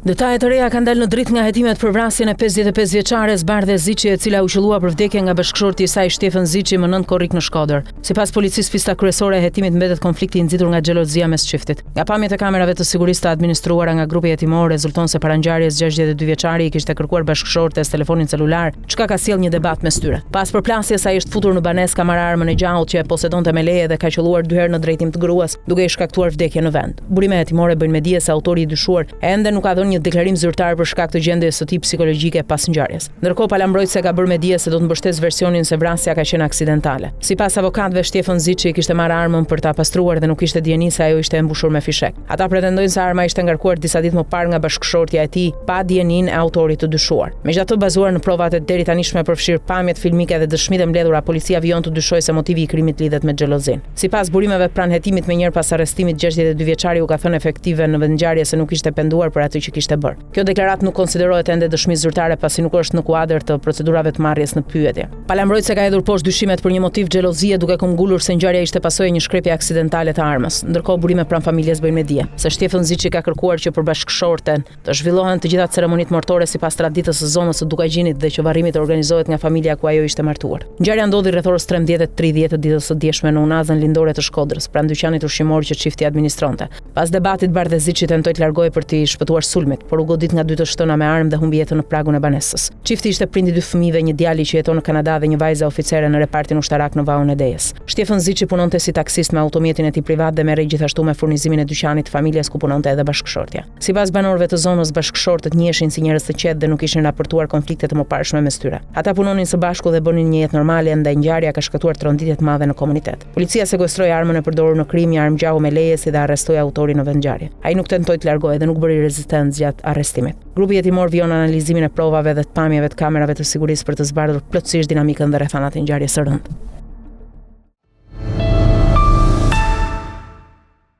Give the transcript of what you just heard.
Detaje të reja kanë dalë në dritë nga hetimet për vrasjen e 55 vjeçares Bardhe Ziçi, e cila u qellua për vdekje nga bashkëshorti i saj Shtefan Ziçi më nën korrik në Shkodër. Sipas policisë, pista kryesore e hetimit mbetet konflikti i nxitur nga xhelozia mes çiftit. Nga pamjet e kamerave të sigurisë të administruara nga grupi hetimor, rezulton se para ngjarjes 62 vjeçari i kishte kërkuar bashkëshortes telefonin celular, çka ka sjell një debat mes tyre. Pas përplasjes, ai është futur në banesë, ka marrë armën e gjaut që e posedonte me leje dhe ka qelluar 2 herë në drejtim të gruas, duke i shkaktuar vdekje në vend. Burimet hetimore bëjnë me dije se autori i dyshuar ende nuk ka dhënë një deklarim zyrtar për shkak të gjendjes së tij psikologjike pas ngjarjes. Ndërkohë, palambrojtëse ka bërë me dije se do të mbështesë versionin se vrasja ka qenë aksidentale. Sipas avokatëve, Shtefan Ziçi kishte marrë armën për ta pastruar dhe nuk kishte dieni se ajo ishte e mbushur me fishek. Ata pretendojnë se arma ishte ngarkuar disa ditë më parë nga bashkëshortja e tij, pa dieninë e autorit të dyshuar. Megjithatë, bazuar në provat e deri tanishme përfshir pamjet filmike dhe dëshmitë e mbledhura, policia vijon të dyshojë se motivi i krimit lidhet me xhelozin. Sipas burimeve pranë hetimit, më njëherë pas arrestimit, 62 vjeçari u ka thënë efektive në vendngjarje se nuk ishte penduar për atë që kishte bërë. Kjo deklaratë nuk konsiderohet ende dëshmi zyrtare pasi nuk është në kuadër të procedurave të marrjes në pyetje. Palambrojtëse ka hedhur poshtë dyshimet për një motiv xhelozie, duke këmbgulur se ngjarja ishte pasojë e një shkrepje aksidentale të armës. Ndërkohë, burime pranë familjes bëjnë me dije se Shtefan Ziçi ka kërkuar që për bashkëshorten të zhvillohen të gjitha ceremonitë martore sipas traditës së zonës së Dukagjinit dhe që varrimi të organizohet nga familja ku ajo ishte martuar. Ngjarja ndodhi rreth orës 13:30 të ditës së dieshme në Unazën lindore të Shkodrës, pranë dyqanit ushqimor që çifti administronte. Pas debatit, Bardhe Ziçi tentoi të largohej për t'i shpëtuar sulmit, por u godit nga 2 të shtëna me armë dhe humbi jetën në pragun e banesës. Çifti ishte prindi 2 fëmijëve, një djalë që jeton në Kanada dhe një vajzë oficere në repartin ushtarak në Vaun e Dejes. Shtefan Ziçi punonte si taksist me automjetin e tij privat dhe merrej gjithashtu me furnizimin e dyqanit të familjes ku punonte edhe bashkëshortja. Sipas banorëve të zonës, bashkëshortët njiheshin si njerëz të qetë dhe nuk kishin raportuar konflikte të mëparshme mes tyre. Ata punonin së bashku dhe bënin një jetë normale, ndaj ngjarja ka shkaktuar tronditje të madhe në komunitet. Policia sekuestroi armën e përdorur në krim, një armë gjahu me leje, si dhe arrestoi autorin në vendngjarje. Ai nuk tentoi të largohej dhe nuk bëri rezistencë gjatë arrestimit. Grupi hetimor vijon analizimin e provave dhe të pamjeve të kamerave të sigurisë për të zbardhur plotësisht dinamikën dhe rrethanat e ngjarjes së rëndë.